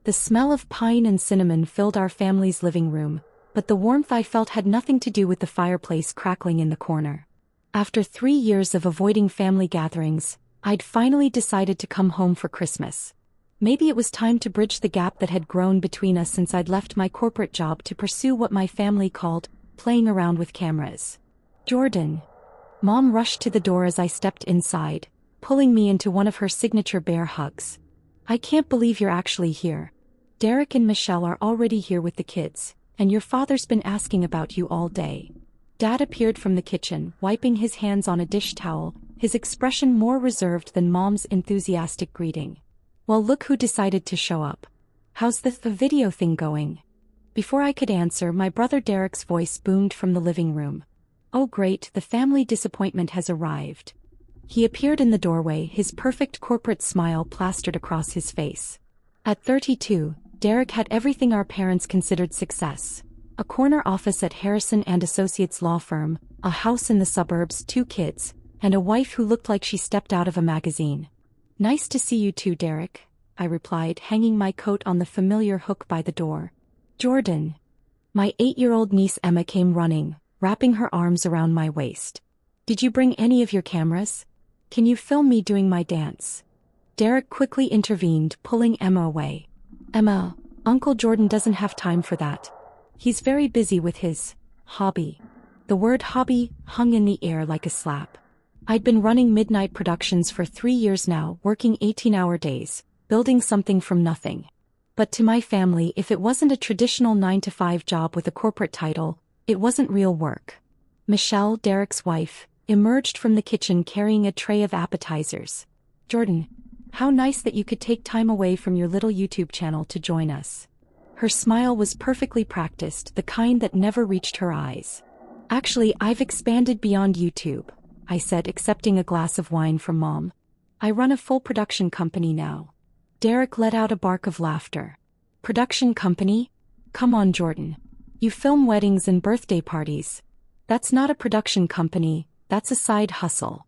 The smell of pine and cinnamon filled our family's living room, but the warmth I felt had nothing to do with the fireplace crackling in the corner. After 3 years of avoiding family gatherings, I'd finally decided to come home for Christmas. Maybe it was time to bridge the gap that had grown between us since I'd left my corporate job to pursue what my family called playing around with cameras. Jordan. Mom rushed to the door as I stepped inside, pulling me into one of her signature bear hugs. I can't believe you're actually here. Derek and Michelle are already here with the kids, and your father's been asking about you all day. Dad appeared from the kitchen, wiping his hands on a dish towel, his expression more reserved than Mom's enthusiastic greeting. Well, look who decided to show up. How's the video thing going? Before I could answer, my brother Derek's voice boomed from the living room. Oh great, the family disappointment has arrived. He appeared in the doorway, his perfect corporate smile plastered across his face. At 32, Derek had everything our parents considered success. A corner office at Harrison & Associates law firm, a house in the suburbs, 2 kids, and a wife who looked like she stepped out of a magazine. Nice to see you too, Derek, I replied, hanging my coat on the familiar hook by the door. Jordan. My 8-year-old niece Emma came running, wrapping her arms around my waist. Did you bring any of your cameras? Can you film me doing my dance? Derek quickly intervened, pulling Emma away. Emma, Uncle Jordan doesn't have time for that. He's very busy with his hobby. The word hobby hung in the air like a slap. I'd been running midnight productions for 3 years now, working 18-hour days, building something from nothing. But to my family, if it wasn't a traditional 9-to-5 job with a corporate title, it wasn't real work. Michelle, Derek's wife, emerged from the kitchen carrying a tray of appetizers. Jordan, how nice that you could take time away from your little YouTube channel to join us. Her smile was perfectly practiced, the kind that never reached her eyes. Actually, I've expanded beyond YouTube, I said, accepting a glass of wine from Mom. I run a full production company now. Derek let out a bark of laughter. Production company? Come on, Jordan. You film weddings and birthday parties. That's not a production company, that's a side hustle.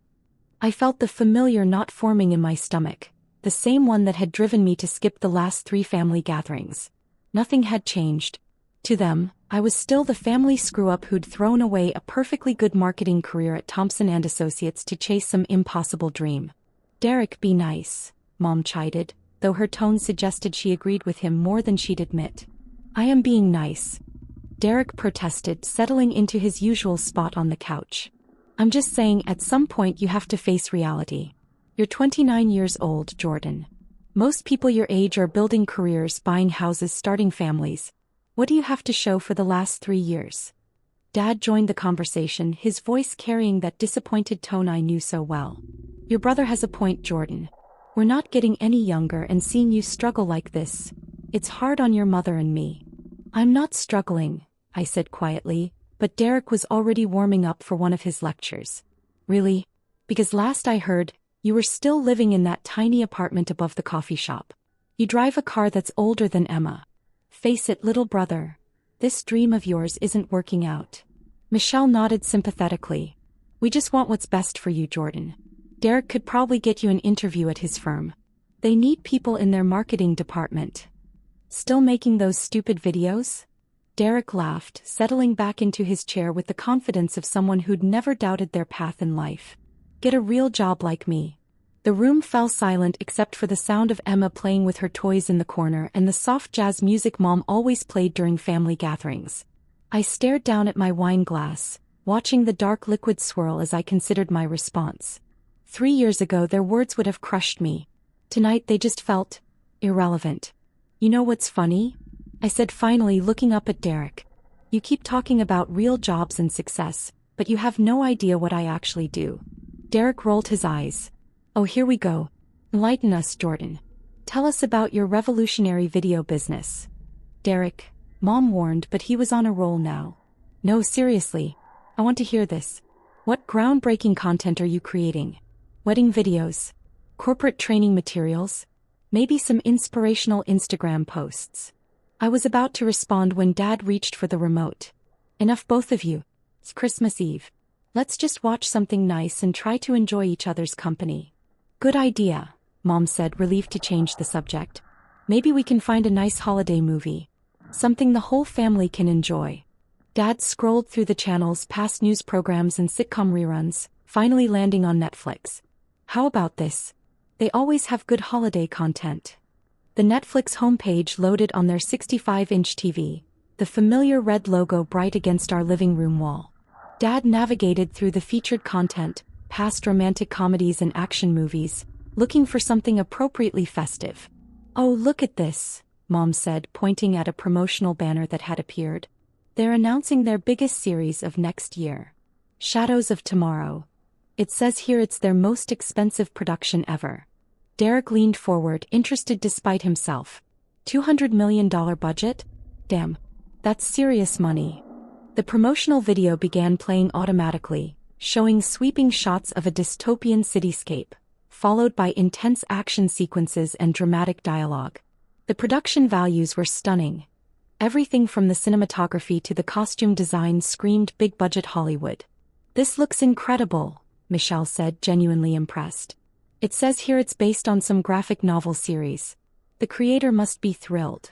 I felt the familiar knot forming in my stomach, the same one that had driven me to skip the last 3 family gatherings. Nothing had changed. To them, I was still the family screw-up who'd thrown away a perfectly good marketing career at Thompson & Associates to chase some impossible dream. Derek, be nice, Mom chided, though her tone suggested she agreed with him more than she'd admit. I am being nice, Derek protested, settling into his usual spot on the couch. I'm just saying, at some point you have to face reality. You're 29 years old, Jordan. Most people your age are building careers, buying houses, starting families. What do you have to show for the last 3 years? Dad joined the conversation, his voice carrying that disappointed tone I knew so well. Your brother has a point, Jordan. We're not getting any younger, and seeing you struggle like this, it's hard on your mother and me. I'm not struggling, I said quietly, but Derek was already warming up for one of his lectures. Really? Because last I heard, you were still living in that tiny apartment above the coffee shop. You drive a car that's older than Emma. Face it, little brother. This dream of yours isn't working out. Michelle nodded sympathetically. We just want what's best for you, Jordan. Derek could probably get you an interview at his firm. They need people in their marketing department. Still making those stupid videos? Derek laughed, settling back into his chair with the confidence of someone who'd never doubted their path in life. Get a real job like me. The room fell silent except for the sound of Emma playing with her toys in the corner and the soft jazz music Mom always played during family gatherings. I stared down at my wine glass, watching the dark liquid swirl as I considered my response. 3 years ago their words would have crushed me. Tonight they just felt irrelevant. You know what's funny? I said finally, looking up at Derek. You keep talking about real jobs and success, but you have no idea what I actually do. Derek rolled his eyes. Oh, here we go. Enlighten us, Jordan. Tell us about your revolutionary video business. Derek, Mom warned, but he was on a roll now. No, seriously. I want to hear this. What groundbreaking content are you creating? Wedding videos? Corporate training materials? Maybe some inspirational Instagram posts. I was about to respond when Dad reached for the remote. Enough, both of you. It's Christmas Eve. Let's just watch something nice and try to enjoy each other's company. Good idea, Mom said, relieved to change the subject. Maybe we can find a nice holiday movie. Something the whole family can enjoy. Dad scrolled through the channels past news programs and sitcom reruns, finally landing on Netflix. How about this? They always have good holiday content. The Netflix homepage loaded on their 65-inch TV, the familiar red logo bright against our living room wall. Dad navigated through the featured content, past romantic comedies and action movies, looking for something appropriately festive. "Oh, look at this," Mom said, pointing at a promotional banner that had appeared. "They're announcing their biggest series of next year. Shadows of Tomorrow. It says here it's their most expensive production ever." Derek leaned forward, interested despite himself. $200 million budget? Damn. That's serious money. The promotional video began playing automatically, showing sweeping shots of a dystopian cityscape, followed by intense action sequences and dramatic dialogue. The production values were stunning. Everything from the cinematography to the costume design screamed big-budget Hollywood. "This looks incredible," Michelle said, genuinely impressed. "It says here it's based on some graphic novel series. The creator must be thrilled."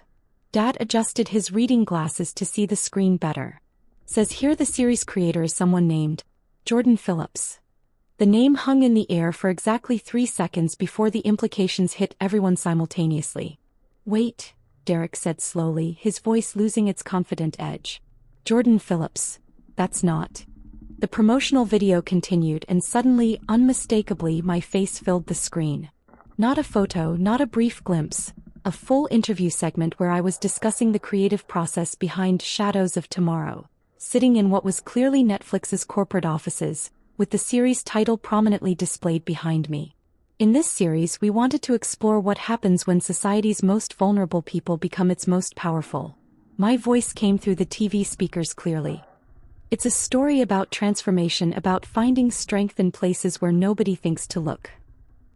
Dad adjusted his reading glasses to see the screen better. "Says here the series creator is someone named Jordan Phillips." The name hung in the air for exactly 3 seconds before the implications hit everyone simultaneously. "Wait," Derek said slowly, his voice losing its confident edge. "Jordan Phillips. That's not." The promotional video continued, and suddenly, unmistakably, my face filled the screen. Not a photo, not a brief glimpse, a full interview segment where I was discussing the creative process behind Shadows of Tomorrow, sitting in what was clearly Netflix's corporate offices, with the series title prominently displayed behind me. In this series, we wanted to explore what happens when society's most vulnerable people become its most powerful. My voice came through the TV speakers clearly. "It's a story about transformation, about finding strength in places where nobody thinks to look."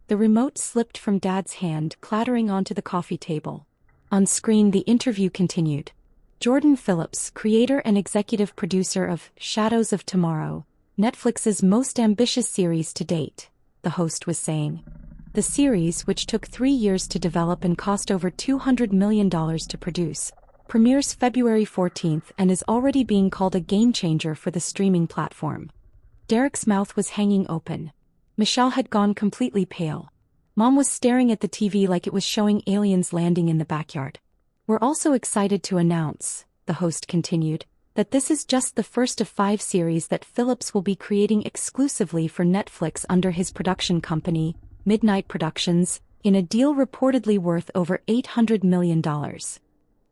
The remote slipped from Dad's hand, clattering onto the coffee table. On screen, the interview continued. "Jordan Phillips, creator and executive producer of Shadows of Tomorrow, Netflix's most ambitious series to date," the host was saying. The series, which took 3 years to develop and cost over $200 million to produce, premieres February 14th and is already being called a game-changer for the streaming platform. Derek's mouth was hanging open. Michelle had gone completely pale. Mom was staring at the TV like it was showing aliens landing in the backyard. "We're also excited to announce," the host continued, "that this is just the first of 5 series that Phillips will be creating exclusively for Netflix under his production company, Midnight Productions, in a deal reportedly worth over $800 million.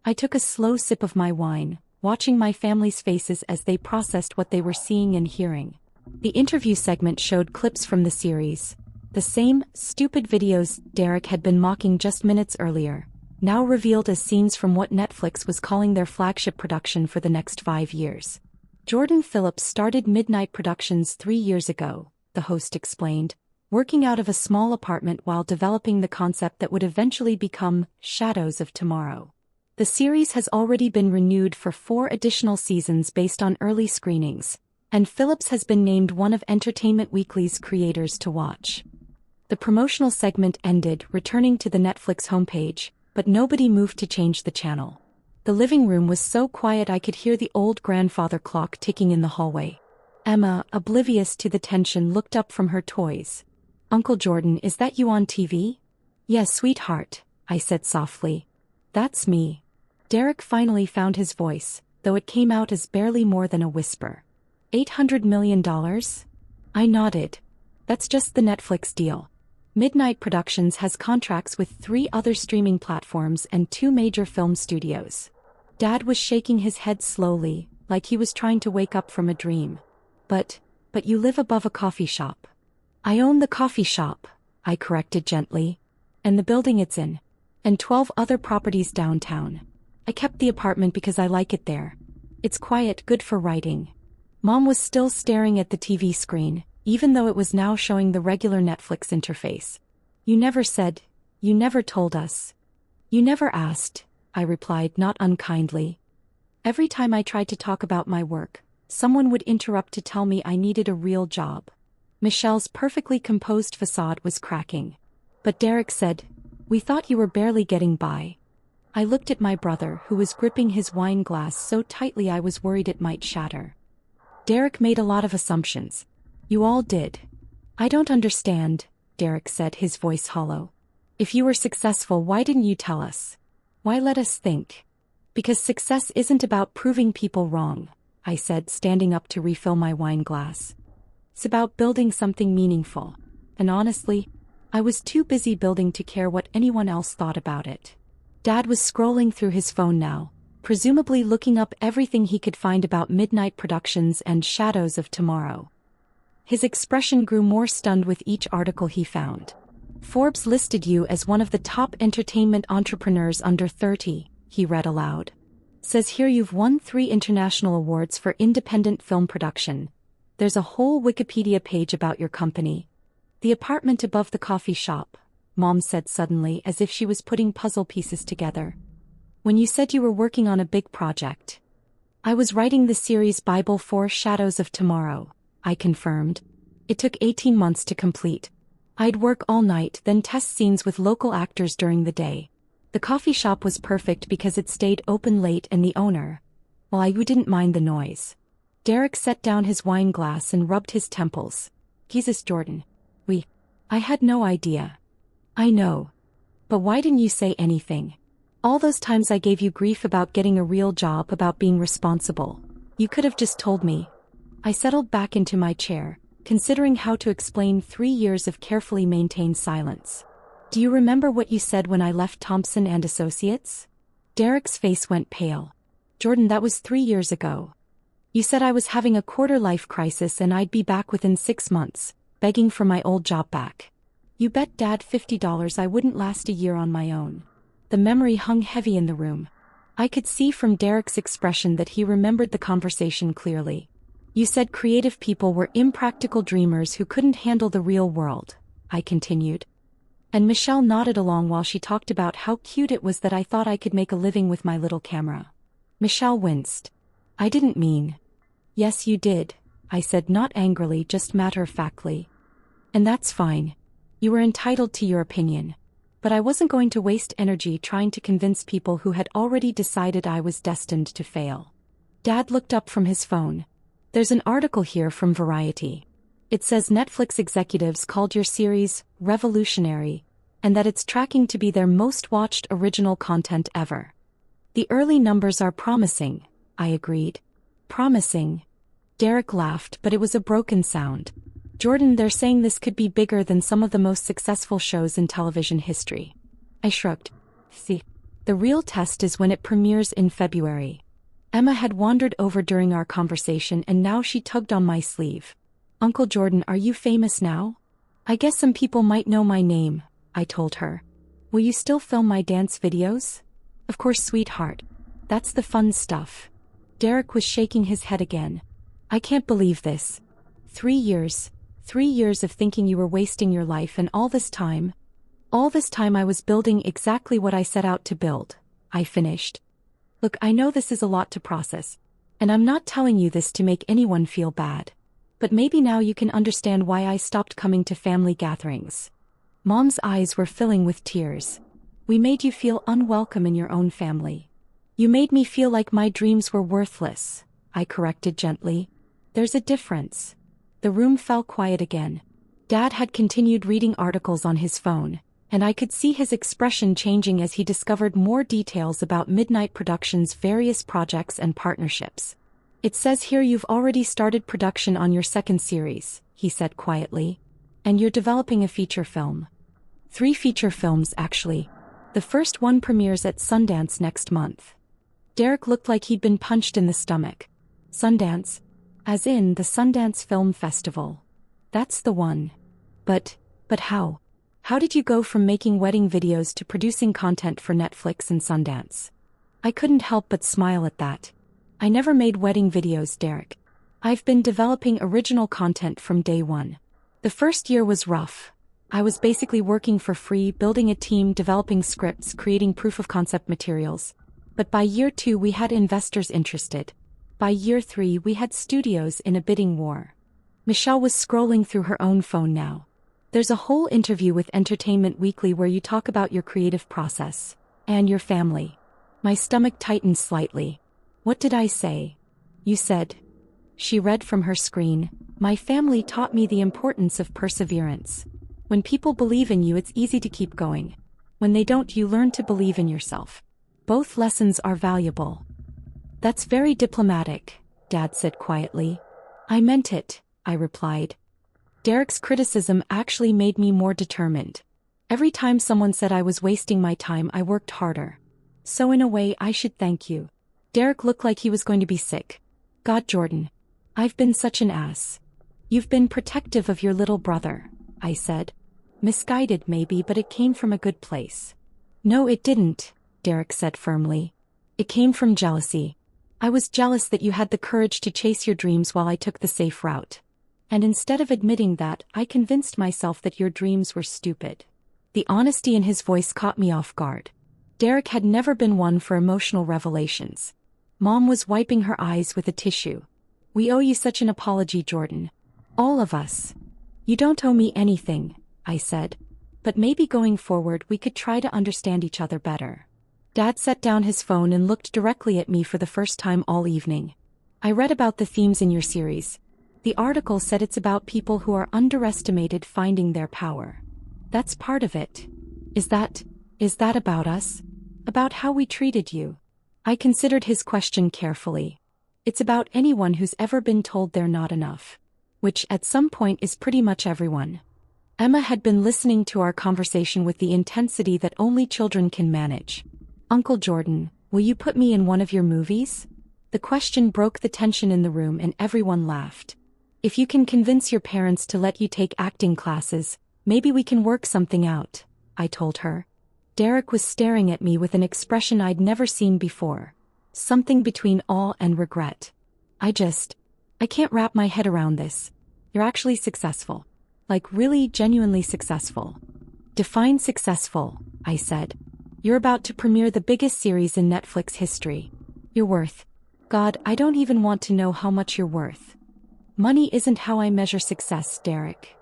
I took a slow sip of my wine, watching my family's faces as they processed what they were seeing and hearing. The interview segment showed clips from the series. The same stupid videos Derek had been mocking just minutes earlier, now revealed as scenes from what Netflix was calling their flagship production for the next 5 years. "Jordan Phillips started Midnight Productions 3 years ago," the host explained, working out of a small apartment while developing the concept that would eventually become Shadows of Tomorrow. The series has already been renewed for 4 additional seasons based on early screenings, and Phillips has been named one of Entertainment Weekly's creators to watch. The promotional segment ended, returning to the Netflix homepage, but nobody moved to change the channel. The living room was so quiet I could hear the old grandfather clock ticking in the hallway. Emma, oblivious to the tension, looked up from her toys. "Uncle Jordan, is that you on TV?" "Yes, sweetheart," I said softly. "That's me." Derek finally found his voice, though it came out as barely more than a whisper. $800 million? I nodded. "That's just the Netflix deal. Midnight Productions has contracts with 3 other streaming platforms and 2 major film studios." Dad was shaking his head slowly, like he was trying to wake up from a dream. But you live above a coffee shop." "I own the coffee shop," I corrected gently. "And the building it's in. And 12 other properties downtown. I kept the apartment because I like it there. It's quiet, good for writing." Mom was still staring at the TV screen, even though it was now showing the regular Netflix interface. You never told us. "You never asked," I replied, not unkindly. Every time I tried to talk about my work, someone would interrupt to tell me I needed a real job. Michelle's perfectly composed facade was cracking. But Derek said, We thought you were barely getting by. I looked at my brother, who was gripping his wine glass so tightly I was worried it might shatter. Derek made a lot of assumptions. You all did. I don't understand, Derek said, his voice hollow. If you were successful, why didn't you tell us? Why let us think? Because success isn't about proving people wrong, I said, standing up to refill my wine glass. It's about building something meaningful. And honestly, I was too busy building to care what anyone else thought about it. Dad was scrolling through his phone now, presumably looking up everything he could find about Midnight Productions and Shadows of Tomorrow. His expression grew more stunned with each article he found. Forbes listed you as one of the top entertainment entrepreneurs under 30, he read aloud. Says here you've won 3 international awards for independent film production. There's a whole Wikipedia page about your company. The apartment above the coffee shop, Mom said suddenly, as if she was putting puzzle pieces together. When you said you were working on a big project. I was writing the series Bible for Shadows of Tomorrow, I confirmed. It took 18 months to complete. I'd work all night, then test scenes with local actors during the day. The coffee shop was perfect because it stayed open late and the owner, well, I didn't mind the noise. Derek set down his wine glass and rubbed his temples. Jesus, Jordan. I had no idea. I know. But why didn't you say anything? All those times I gave you grief about getting a real job, about being responsible. You could have just told me. I settled back into my chair, considering how to explain 3 years of carefully maintained silence. Do you remember what you said when I left Thompson and Associates? Derek's face went pale. Jordan, that was 3 years ago. You said I was having a quarter-life crisis and I'd be back within 6 months, begging for my old job back. You bet Dad $50 I wouldn't last a year on my own. The memory hung heavy in the room. I could see from Derek's expression that he remembered the conversation clearly. You said creative people were impractical dreamers who couldn't handle the real world, I continued. And Michelle nodded along while she talked about how cute it was that I thought I could make a living with my little camera. Michelle winced. I didn't mean. Yes, you did, I said, not angrily, just matter-of-factly. And that's fine. You were entitled to your opinion. But I wasn't going to waste energy trying to convince people who had already decided I was destined to fail. Dad looked up from his phone. There's an article here from Variety. It says Netflix executives called your series revolutionary, and that it's tracking to be their most watched original content ever. The early numbers are promising, I agreed. Promising? Derek laughed, but it was a broken sound. Jordan, they're saying this could be bigger than some of the most successful shows in television history. I shrugged. See, the real test is when it premieres in February. Emma had wandered over during our conversation and now she tugged on my sleeve. Uncle Jordan, are you famous now? I guess some people might know my name, I told her. Will you still film my dance videos? Of course, sweetheart. That's the fun stuff. Derek was shaking his head again. I can't believe this. 3 years. 3 years of thinking you were wasting your life, and all this time I was building exactly what I set out to build, I finished. Look, I know this is a lot to process, and I'm not telling you this to make anyone feel bad. But maybe now you can understand why I stopped coming to family gatherings. Mom's eyes were filling with tears. We made you feel unwelcome in your own family. You made me feel like my dreams were worthless, I corrected gently. There's a difference. The room fell quiet again. Dad had continued reading articles on his phone, and I could see his expression changing as he discovered more details about Midnight Productions' various projects and partnerships. It says here you've already started production on your second series, he said quietly. And you're developing a feature film. 3 feature films, actually. The first one premieres at Sundance next month. Derek looked like he'd been punched in the stomach. Sundance? As in the Sundance Film Festival. That's the one. But how? How did you go from making wedding videos to producing content for Netflix and Sundance? I couldn't help but smile at that. I never made wedding videos, Derek. I've been developing original content from day one. The first year was rough. I was basically working for free, building a team, developing scripts, creating proof-of-concept materials. But by year 2 we had investors interested. By year 3 we had studios in a bidding war. Michelle was scrolling through her own phone now. There's a whole interview with Entertainment Weekly where you talk about your creative process. And your family. My stomach tightened slightly. What did I say? You said. She read from her screen, my family taught me the importance of perseverance. When people believe in you, it's easy to keep going. When they don't, you learn to believe in yourself. Both lessons are valuable. That's very diplomatic, Dad said quietly. I meant it, I replied. Derek's criticism actually made me more determined. Every time someone said I was wasting my time, I worked harder. So in a way, I should thank you. Derek looked like he was going to be sick. God, Jordan. I've been such an ass. You've been protective of your little brother, I said. Misguided maybe, but it came from a good place. No, it didn't, Derek said firmly. It came from jealousy. I was jealous that you had the courage to chase your dreams while I took the safe route. And instead of admitting that, I convinced myself that your dreams were stupid. The honesty in his voice caught me off guard. Derek had never been one for emotional revelations. Mom was wiping her eyes with a tissue. We owe you such an apology, Jordan. All of us. You don't owe me anything, I said. But maybe going forward we could try to understand each other better. Dad set down his phone and looked directly at me for the first time all evening. I read about the themes in your series. The article said it's about people who are underestimated finding their power. That's part of it. Is that about us? About how we treated you? I considered his question carefully. It's about anyone who's ever been told they're not enough. Which at some point is pretty much everyone. Emma had been listening to our conversation with the intensity that only children can manage. Uncle Jordan, will you put me in one of your movies? The question broke the tension in the room and everyone laughed. If you can convince your parents to let you take acting classes, maybe we can work something out, I told her. Derek was staring at me with an expression I'd never seen before. Something between awe and regret. I can't wrap my head around this. You're actually successful. Like really genuinely successful. Define successful, I said. You're about to premiere the biggest series in Netflix history. You're worth. God, I don't even want to know how much you're worth. Money isn't how I measure success, Derek.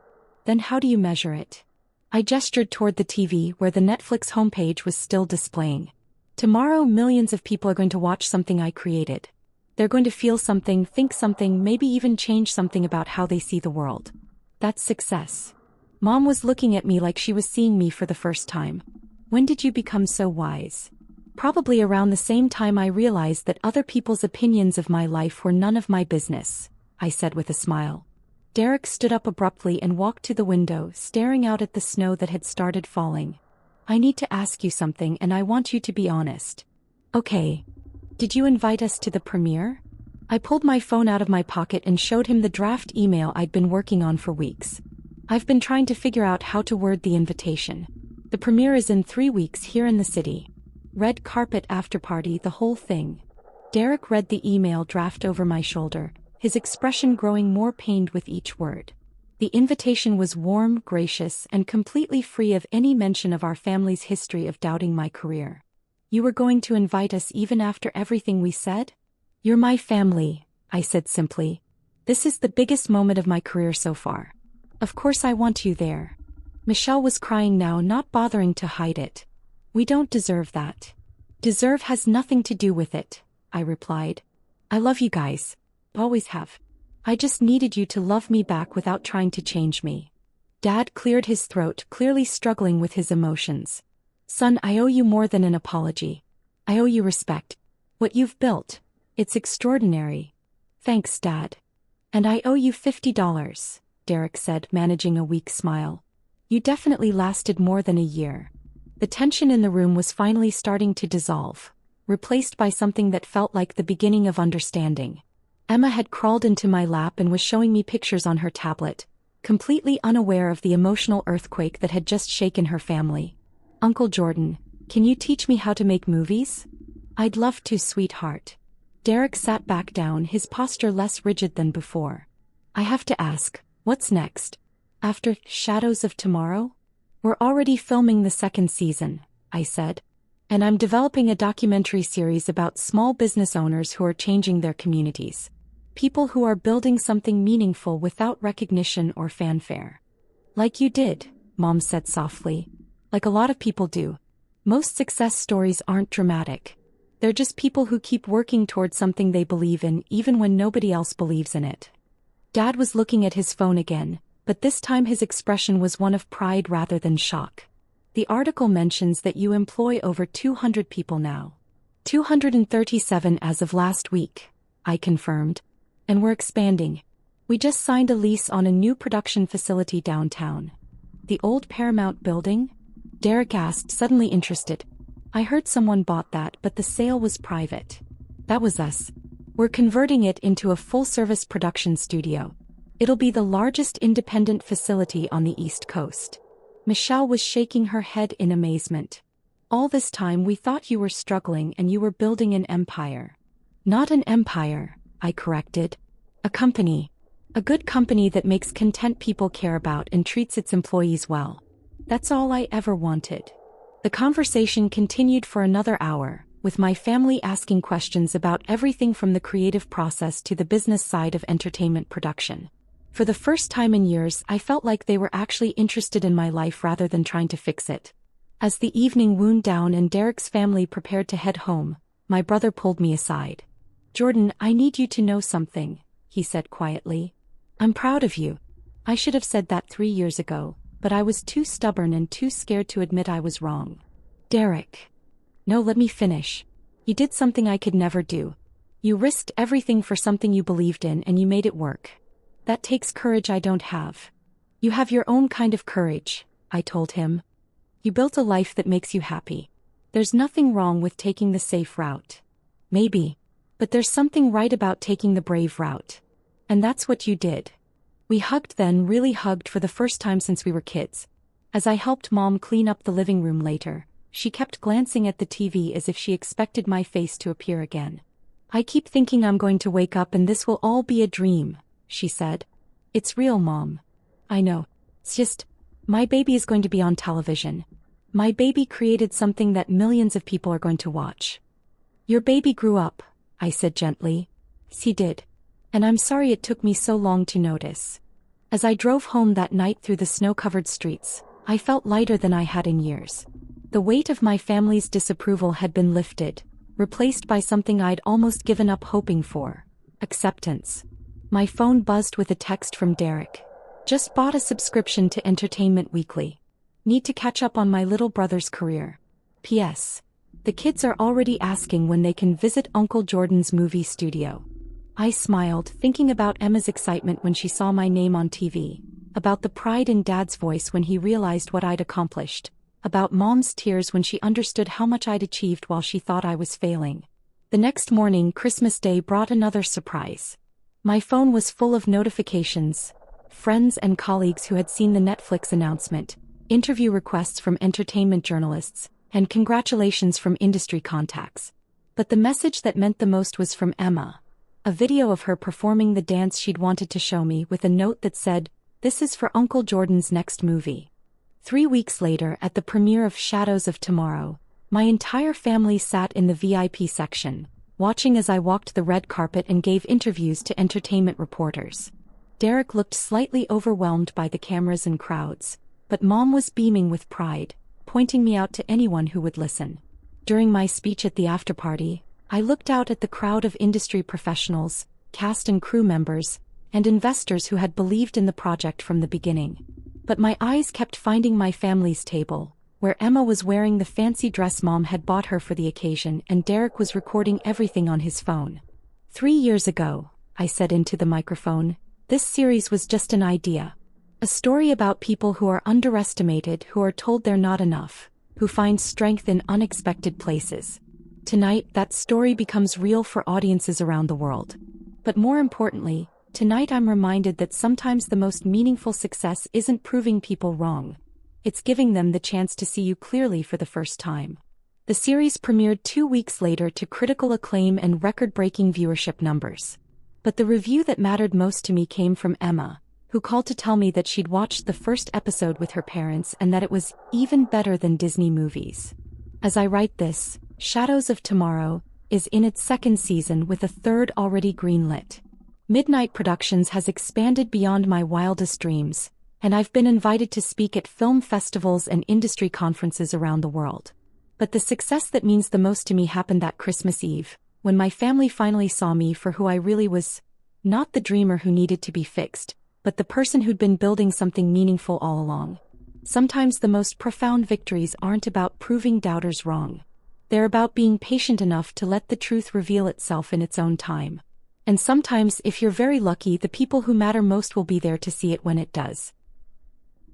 Then how do you measure it? I gestured toward the TV where the Netflix homepage was still displaying. Tomorrow millions of people are going to watch something I created. They're going to feel something, think something, maybe even change something about how they see the world. That's success. Mom was looking at me like she was seeing me for the first time. When did you become so wise? Probably around the same time I realized that other people's opinions of my life were none of my business, I said with a smile. Derek stood up abruptly and walked to the window, staring out at the snow that had started falling. I need to ask you something and I want you to be honest. Okay. Did you invite us to the premiere? I pulled my phone out of my pocket and showed him the draft email I'd been working on for weeks. I've been trying to figure out how to word the invitation. The premiere is in 3 weeks here in the city. Red carpet after party, the whole thing. Derek read the email draft over my shoulder, his expression growing more pained with each word. The invitation was warm, gracious, and completely free of any mention of our family's history of doubting my career. You were going to invite us even after everything we said? You're my family, I said simply. This is the biggest moment of my career so far. Of course I want you there. Michelle was crying now, not bothering to hide it. We don't deserve that. Deserve has nothing to do with it, I replied. I love you guys. Always have. I just needed you to love me back without trying to change me. Dad cleared his throat, clearly struggling with his emotions. Son, I owe you more than an apology. I owe you respect. What you've built, it's extraordinary. Thanks, Dad. And I owe you $50, Derek said, managing a weak smile. You definitely lasted more than a year. The tension in the room was finally starting to dissolve, replaced by something that felt like the beginning of understanding. Emma had crawled into my lap and was showing me pictures on her tablet, completely unaware of the emotional earthquake that had just shaken her family. Uncle Jordan, can you teach me how to make movies? I'd love to, sweetheart. Derek sat back down, his posture less rigid than before. I have to ask, what's next? After Shadows of Tomorrow? We're already filming the 2nd season, I said. And I'm developing a documentary series about small business owners who are changing their communities. People who are building something meaningful without recognition or fanfare. Like you did, Mom said softly. Like a lot of people do. Most success stories aren't dramatic. They're just people who keep working towards something they believe in even when nobody else believes in it. Dad was looking at his phone again, but this time his expression was one of pride rather than shock. The article mentions that you employ over 200 people now. 237 as of last week, I confirmed. And we're expanding. We just signed a lease on a new production facility downtown. The old Paramount building? Derek asked, suddenly interested. I heard someone bought that, but the sale was private. That was us. We're converting it into a full-service production studio. It'll be the largest independent facility on the East Coast. Michelle was shaking her head in amazement. All this time we thought you were struggling and you were building an empire. Not an empire, I corrected. A company. A good company that makes content people care about and treats its employees well. That's all I ever wanted. The conversation continued for another hour, with my family asking questions about everything from the creative process to the business side of entertainment production. For the first time in years, I felt like they were actually interested in my life rather than trying to fix it. As the evening wound down and Derek's family prepared to head home, my brother pulled me aside. Jordan, I need you to know something, he said quietly. I'm proud of you. I should have said that 3 years ago, but I was too stubborn and too scared to admit I was wrong. Derek. No, let me finish. You did something I could never do. You risked everything for something you believed in and you made it work. That takes courage I don't have. You have your own kind of courage, I told him. You built a life that makes you happy. There's nothing wrong with taking the safe route. Maybe. But there's something right about taking the brave route. And that's what you did. We hugged then, really hugged for the first time since we were kids. As I helped Mom clean up the living room later, she kept glancing at the TV as if she expected my face to appear again. I keep thinking I'm going to wake up and this will all be a dream, she said. It's real, Mom. I know. It's just, my baby is going to be on television. My baby created something that millions of people are going to watch. Your baby grew up, I said gently. He did. And I'm sorry it took me so long to notice. As I drove home that night through the snow-covered streets, I felt lighter than I had in years. The weight of my family's disapproval had been lifted, replaced by something I'd almost given up hoping for: acceptance. My phone buzzed with a text from Derek. Just bought a subscription to Entertainment Weekly. Need to catch up on my little brother's career. P.S. The kids are already asking when they can visit Uncle Jordan's movie studio. I smiled, thinking about Emma's excitement when she saw my name on TV, about the pride in Dad's voice when he realized what I'd accomplished, about Mom's tears when she understood how much I'd achieved while she thought I was failing. The next morning, Christmas Day, brought another surprise. My phone was full of notifications, friends and colleagues who had seen the Netflix announcement, interview requests from entertainment journalists, and congratulations from industry contacts. But the message that meant the most was from Emma. A video of her performing the dance she'd wanted to show me with a note that said, "This is for Uncle Jordan's next movie." 3 weeks later, at the premiere of Shadows of Tomorrow, my entire family sat in the VIP section, watching as I walked the red carpet and gave interviews to entertainment reporters. Derek looked slightly overwhelmed by the cameras and crowds, but Mom was beaming with pride, pointing me out to anyone who would listen. During my speech at the after-party, I looked out at the crowd of industry professionals, cast and crew members, and investors who had believed in the project from the beginning. But my eyes kept finding my family's table, where Emma was wearing the fancy dress Mom had bought her for the occasion and Derek was recording everything on his phone. 3 years ago, I said into the microphone, this series was just an idea. A story about people who are underestimated, who are told they're not enough, who find strength in unexpected places. Tonight, that story becomes real for audiences around the world. But more importantly, tonight I'm reminded that sometimes the most meaningful success isn't proving people wrong. It's giving them the chance to see you clearly for the first time. The series premiered 2 weeks later to critical acclaim and record-breaking viewership numbers. But the review that mattered most to me came from Emma, who called to tell me that she'd watched the first episode with her parents and that it was even better than Disney movies. As I write this, Shadows of Tomorrow is in its 2nd season with a 3rd already greenlit. Midnight Productions has expanded beyond my wildest dreams, and I've been invited to speak at film festivals and industry conferences around the world. But the success that means the most to me happened that Christmas Eve, when my family finally saw me for who I really was. Not the dreamer who needed to be fixed, but the person who'd been building something meaningful all along. Sometimes the most profound victories aren't about proving doubters wrong. They're about being patient enough to let the truth reveal itself in its own time. And sometimes, if you're very lucky, the people who matter most will be there to see it when it does.